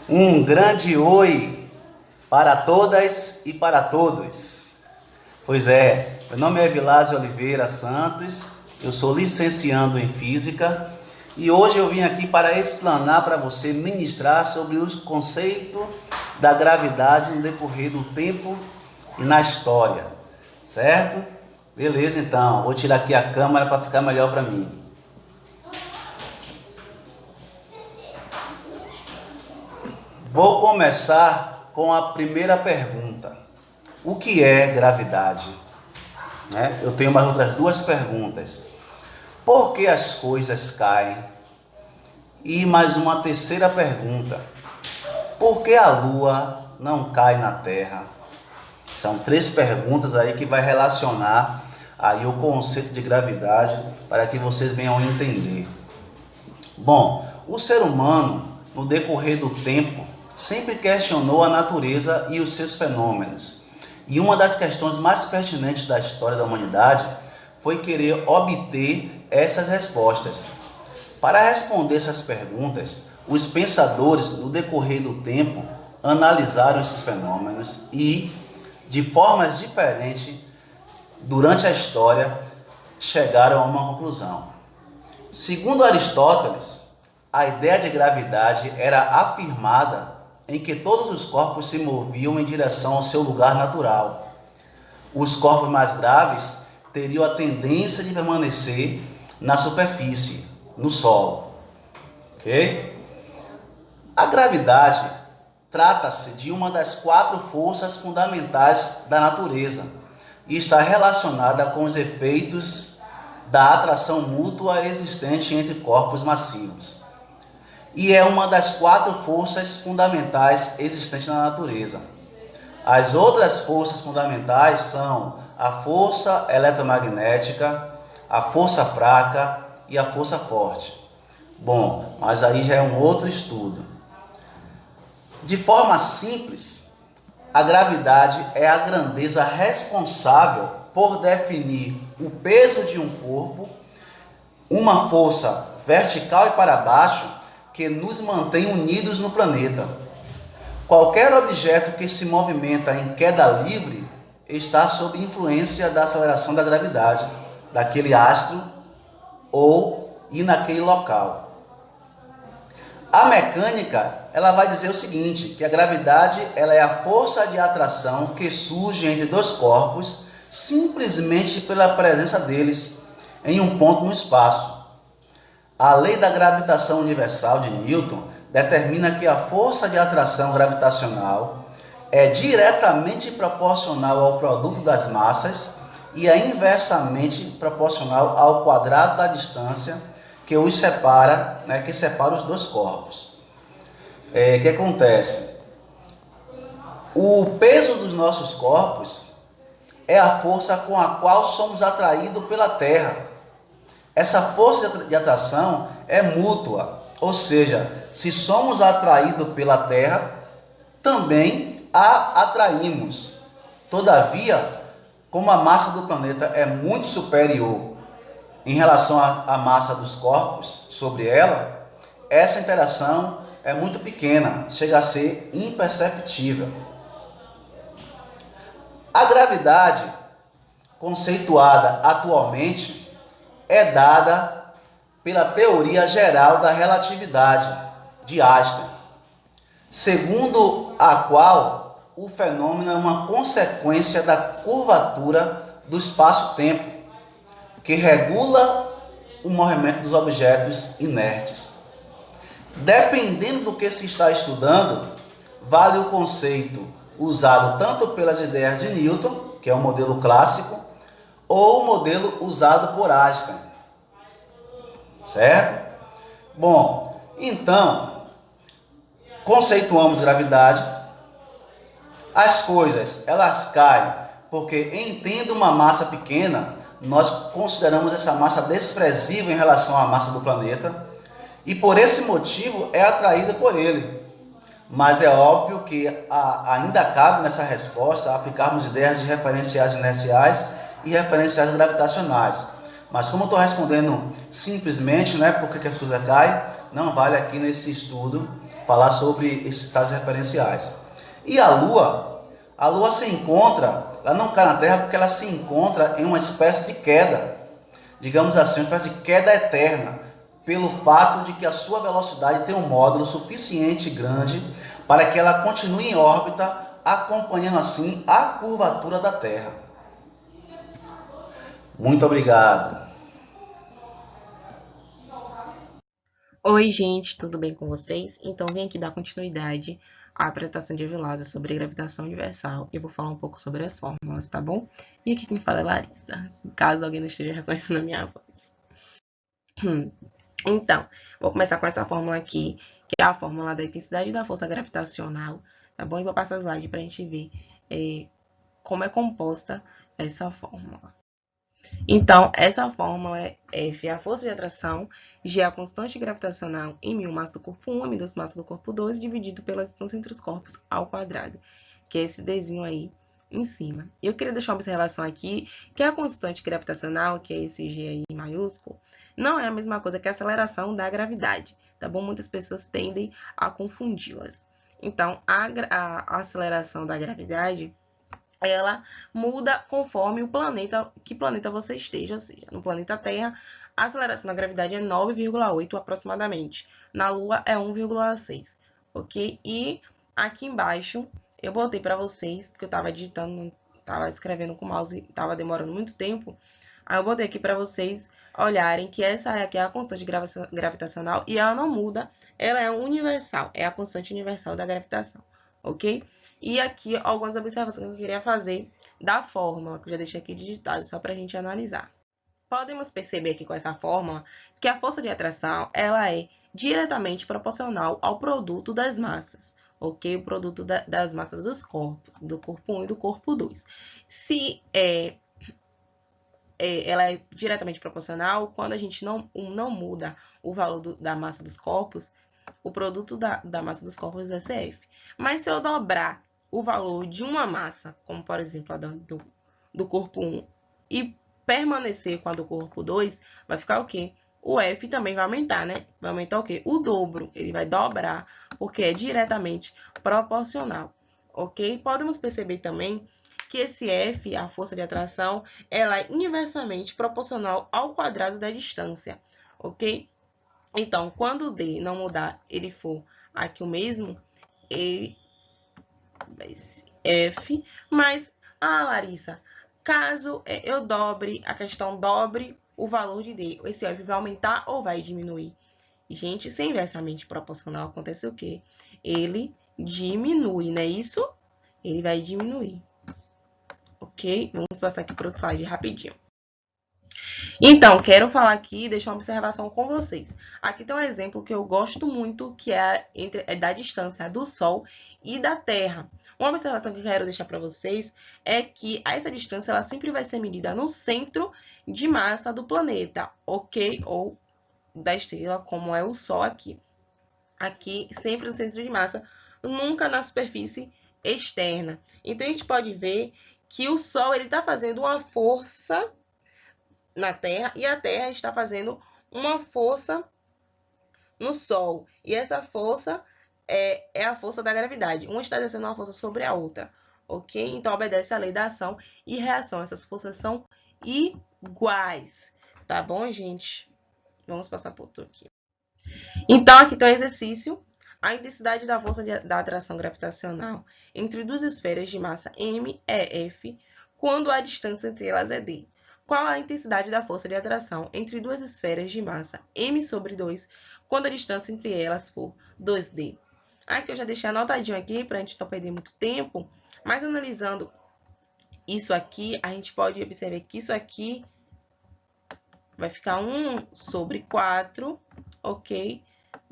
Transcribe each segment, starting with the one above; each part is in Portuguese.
Um grande oi para todas e para todos. Pois é, meu nome é Vilásio Oliveira Santos, eu sou licenciando em Física e hoje eu vim aqui para explanar para você, ministrar sobre o conceito da gravidade no decorrer do tempo e na história, certo? Beleza, então, vou tirar aqui a câmera para ficar melhor para mim. Vou começar com a primeira pergunta. O que é gravidade? Eu tenho mais outras duas perguntas. Por que as coisas caem? E mais uma terceira pergunta. Por que a Lua não cai na Terra? São três perguntas aí que vai relacionar aí o conceito de gravidade para que vocês venham entender. Bom, o ser humano, no decorrer do tempo, sempre questionou a natureza e os seus fenômenos. E uma das questões mais pertinentes da história da humanidade foi querer obter essas respostas. Para responder essas perguntas, os pensadores, no decorrer do tempo, analisaram esses fenômenos e, de formas diferentes, durante a história, chegaram a uma conclusão. Segundo Aristóteles, a ideia de gravidade era afirmada em que todos os corpos se moviam em direção ao seu lugar natural. Os corpos mais graves teriam a tendência de permanecer na superfície, no solo. Ok? A gravidade trata-se de uma das quatro forças fundamentais da natureza e está relacionada com os efeitos da atração mútua existente entre corpos massivos. E é uma das quatro forças fundamentais existentes na natureza. As outras forças fundamentais são a força eletromagnética, a força fraca e a força forte. Bom, mas aí já é um outro estudo. De forma simples, a gravidade é a grandeza responsável por definir o peso de um corpo, uma força vertical e para baixo, que nos mantém unidos no planeta. Qualquer objeto que se movimenta em queda livre está sob influência da aceleração da gravidade daquele astro e naquele local. A mecânica, ela vai dizer o seguinte, que a gravidade ela é a força de atração que surge entre dois corpos simplesmente pela presença deles em um ponto no espaço. A lei da gravitação universal de Newton determina que a força de atração gravitacional é diretamente proporcional ao produto das massas e é inversamente proporcional ao quadrado da distância que os separa, que separa os dois corpos. O que acontece? O peso dos nossos corpos é a força com a qual somos atraídos pela Terra. Essa força de atração é mútua, ou seja, se somos atraídos pela Terra, também a atraímos. Todavia, como a massa do planeta é muito superior em relação à massa dos corpos sobre ela, essa interação é muito pequena, chega a ser imperceptível. A gravidade, conceituada atualmente, é dada pela teoria geral da relatividade de Einstein, segundo a qual o fenômeno é uma consequência da curvatura do espaço-tempo, que regula o movimento dos objetos inertes. Dependendo do que se está estudando, vale o conceito usado tanto pelas ideias de Newton, que é o modelo clássico, ou o modelo usado por Einstein, certo? Bom, então, conceituamos gravidade, as coisas, elas caem, porque em tendo uma massa pequena, nós consideramos essa massa desprezível em relação à massa do planeta, e por esse motivo é atraída por ele. Mas é óbvio que ainda cabe nessa resposta aplicarmos ideias de referenciais inerciais e referenciais gravitacionais. Mas como eu estou respondendo simplesmente, por que as coisas caem, não vale aqui nesse estudo falar sobre esses tais referenciais. E a Lua se encontra, ela não cai na Terra porque ela se encontra em uma espécie de queda, digamos assim, uma espécie de queda eterna, pelo fato de que a sua velocidade tem um módulo suficiente grande para que ela continue em órbita, acompanhando assim a curvatura da Terra. Muito obrigado. Oi, gente, tudo bem com vocês? Então, vim aqui dar continuidade à apresentação de Evilásio sobre gravitação universal. Eu vou falar um pouco sobre as fórmulas, tá bom? E aqui quem fala é Larissa, caso alguém não esteja reconhecendo a minha voz. Então, vou começar com essa fórmula aqui, que é a fórmula da intensidade da força gravitacional, tá bom? E vou passar o slide para a gente ver como é composta essa fórmula. Então, essa fórmula é F é a força de atração, G é a constante gravitacional em μ massa do corpo 1, m massa do corpo 2, dividido pela distância entre os corpos ao quadrado, que é esse Dzinho aí em cima. Eu queria deixar uma observação aqui, que a constante gravitacional, que é esse G aí maiúsculo, não é a mesma coisa que a aceleração da gravidade, tá bom? Muitas pessoas tendem a confundi-las. Então, a aceleração da gravidade ela muda conforme o planeta, que planeta você esteja, ou seja, no planeta Terra, a aceleração da gravidade é 9,8 aproximadamente. Na Lua é 1,6, ok? E aqui embaixo eu botei para vocês, porque eu estava digitando, estava escrevendo com o mouse, estava demorando muito tempo. Aí eu botei aqui para vocês olharem que essa aqui é a constante gravitacional e ela não muda, ela é universal, é a constante universal da gravitação, ok? E aqui algumas observações que eu queria fazer da fórmula, que eu já deixei aqui digitado, só para a gente analisar. Podemos perceber aqui com essa fórmula que a força de atração ela é diretamente proporcional ao produto das massas, ok? O produto das massas dos corpos, do corpo 1 e do corpo 2. Se ela é diretamente proporcional, quando a gente não muda o valor da massa dos corpos, o produto da massa dos corpos é CF. Mas se eu dobrar o valor de uma massa, como por exemplo a do corpo 1, e permanecer com a do corpo 2, vai ficar o quê? O F também vai aumentar, né? Vai aumentar o quê? O dobro, ele vai dobrar, porque é diretamente proporcional, ok? Podemos perceber também que esse F, a força de atração, ela é inversamente proporcional ao quadrado da distância, ok? Então, quando o D não mudar, ele for aqui o mesmo, ele vai ser F, mas, Larissa, caso eu dobre, a questão dobre o valor de D, esse F vai aumentar ou vai diminuir? Gente, se é inversamente proporcional, acontece o quê? Ele diminui, não é isso? Ele vai diminuir. Ok? Vamos passar aqui para o slide rapidinho. Então, quero falar aqui, deixar uma observação com vocês. Aqui tem um exemplo que eu gosto muito, que é da distância do Sol e da Terra. Uma observação que eu quero deixar para vocês é que essa distância ela sempre vai ser medida no centro de massa do planeta, ok? Ou da estrela, como é o Sol aqui. Aqui, sempre no centro de massa, nunca na superfície externa. Então, a gente pode ver que o Sol está fazendo uma força na Terra e a Terra está fazendo uma força no Sol. E essa força é a força da gravidade. Uma está exercendo uma força sobre a outra, ok? Então, obedece à lei da ação e reação. Essas forças são iguais, tá bom, gente? Vamos passar por outro aqui. Então, aqui tem o exercício. A intensidade da força da atração gravitacional entre duas esferas de massa m é F, quando a distância entre elas é d. Qual a intensidade da força de atração entre duas esferas de massa m sobre 2, quando a distância entre elas for 2d? Aqui eu já deixei anotadinho aqui para a gente não perder muito tempo, mas analisando isso aqui, a gente pode observar que isso aqui vai ficar 1 sobre 4, ok?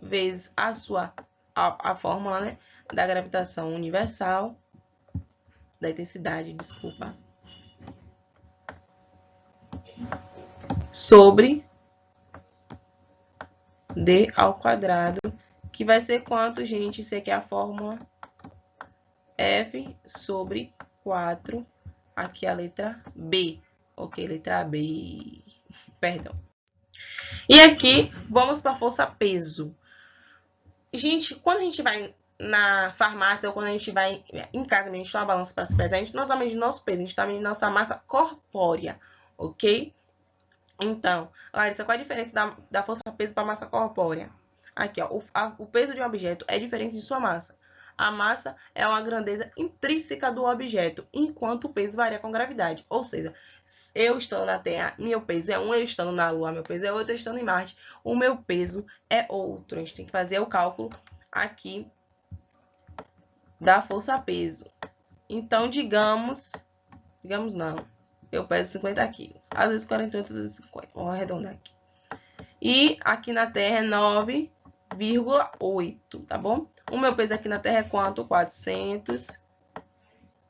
Vezes a fórmula, né, da gravitação universal, da intensidade, desculpa, sobre d ao quadrado, que vai ser quanto, gente? Isso aqui é a fórmula F sobre 4, aqui a letra B, ok? Letra B, perdão. E aqui, vamos para a força peso. Gente, quando a gente vai na farmácia ou quando a gente vai em casa, a gente tem uma balança para se pesar, a gente não está medindo nosso peso, a gente está medindo nossa massa corpórea, ok? Então, Larissa, qual a diferença da força-peso para a massa corpórea? Aqui, ó, o peso de um objeto é diferente de sua massa. A massa é uma grandeza intrínseca do objeto, enquanto o peso varia com gravidade. Ou seja, eu estando na Terra, meu peso é um, eu estando na Lua, meu peso é outro, eu estando em Marte, o meu peso é outro. A gente tem que fazer o cálculo aqui da força-peso. Então, digamos não, eu peso 50 quilos. Às vezes 48, às vezes 50. Vou arredondar aqui. E aqui na Terra é 9,8, tá bom? O meu peso aqui na Terra é quanto? 400.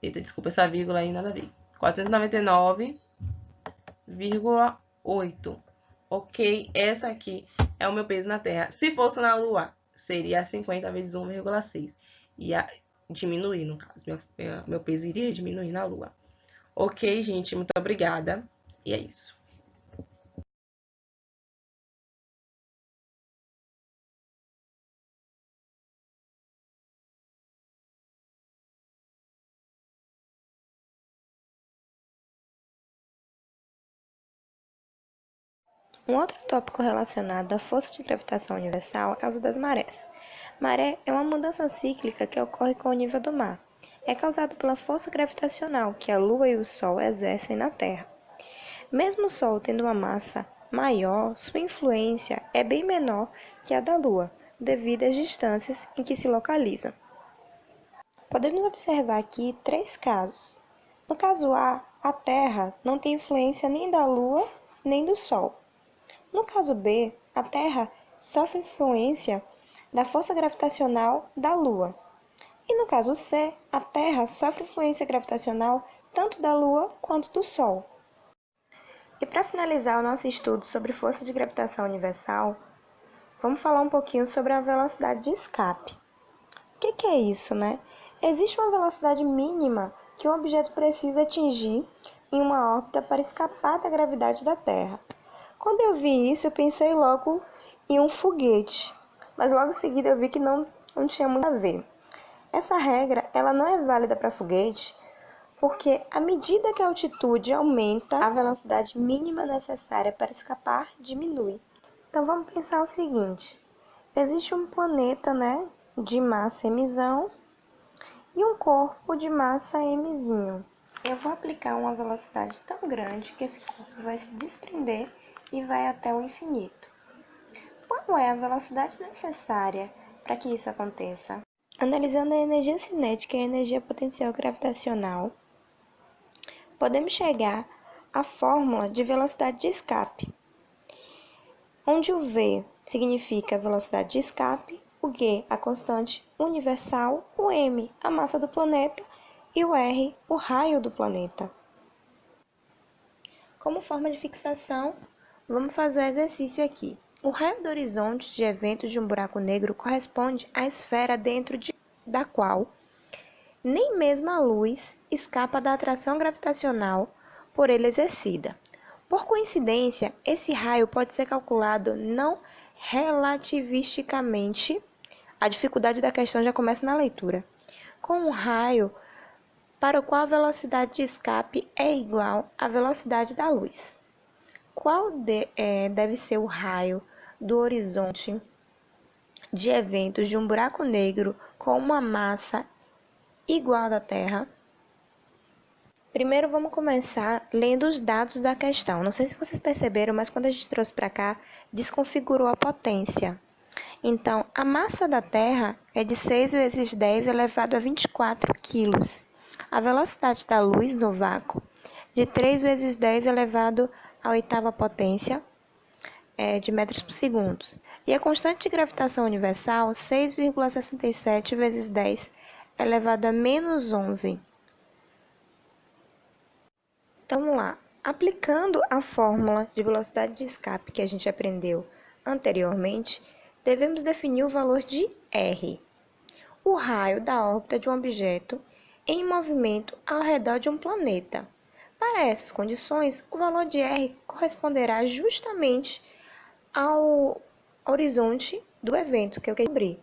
Eita, desculpa essa vírgula aí, nada a ver. 499,8. Ok? Essa aqui é o meu peso na Terra. Se fosse na Lua, seria 50 vezes 1,6. Ia diminuir, no caso. Meu peso iria diminuir na Lua. Ok, gente? Muito obrigada. E é isso. Um outro tópico relacionado à força de gravitação universal é a causa das marés. Maré é uma mudança cíclica que ocorre com o nível do mar. É causado pela força gravitacional que a Lua e o Sol exercem na Terra. Mesmo o Sol tendo uma massa maior, sua influência é bem menor que a da Lua, devido às distâncias em que se localiza. Podemos observar aqui 3 casos. No caso A, a Terra não tem influência nem da Lua nem do Sol. No caso B, a Terra sofre influência da força gravitacional da Lua. E no caso C, a Terra sofre influência gravitacional tanto da Lua quanto do Sol. E para finalizar o nosso estudo sobre força de gravitação universal, vamos falar um pouquinho sobre a velocidade de escape. O que é isso, né? Existe uma velocidade mínima que um objeto precisa atingir em uma órbita para escapar da gravidade da Terra. Quando eu vi isso, eu pensei logo em um foguete, mas logo em seguida eu vi que não tinha muito a ver. Essa regra ela não é válida para foguete, porque à medida que a altitude aumenta, a velocidade mínima necessária para escapar diminui. Então vamos pensar o seguinte: existe um planeta, né, de massa mzão e um corpo de massa mzinho. Eu vou aplicar uma velocidade tão grande que esse corpo vai se desprender e vai até o infinito. Qual é a velocidade necessária para que isso aconteça? Analisando a energia cinética e a energia potencial gravitacional, podemos chegar à fórmula de velocidade de escape, onde o V significa a velocidade de escape, o G a constante universal, o M a massa do planeta e o R o raio do planeta. Como forma de fixação, vamos fazer o exercício aqui. O raio do horizonte de eventos de um buraco negro corresponde à esfera dentro da qual nem mesmo a luz escapa da atração gravitacional por ele exercida. Por coincidência, esse raio pode ser calculado não relativisticamente. A dificuldade da questão já começa na leitura. Com um raio para o qual a velocidade de escape é igual à velocidade da luz. Qual deve ser o raio do horizonte de eventos de um buraco negro com uma massa igual à da Terra? Primeiro vamos começar lendo os dados da questão. Não sei se vocês perceberam, mas quando a gente trouxe para cá, desconfigurou a potência. Então, a massa da Terra é de 6 vezes 10 elevado a 24 quilos. A velocidade da luz no vácuo, de 3 vezes 10 elevado à oitava potência de metros por segundo. E a constante de gravitação universal, 6,67 vezes 10 elevado a menos 11. Então, vamos lá. Aplicando a fórmula de velocidade de escape que a gente aprendeu anteriormente, devemos definir o valor de R, o raio da órbita de um objeto em movimento ao redor de um planeta. Para essas condições, o valor de R corresponderá justamente ao horizonte do evento que eu quero cobrir.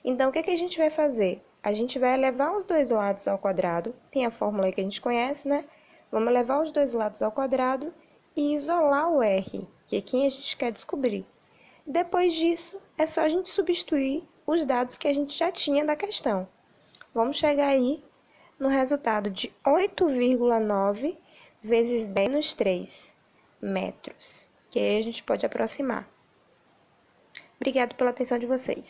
Então, o que a gente vai fazer? A gente vai elevar os dois lados ao quadrado, tem a fórmula aí que a gente conhece, né? Vamos elevar os dois lados ao quadrado e isolar o r, que é quem a gente quer descobrir. Depois disso, é só a gente substituir os dados que a gente já tinha da questão. Vamos chegar aí no resultado de 8,9 vezes 10 menos 3 metros, que aí a gente pode aproximar. Obrigado pela atenção de vocês.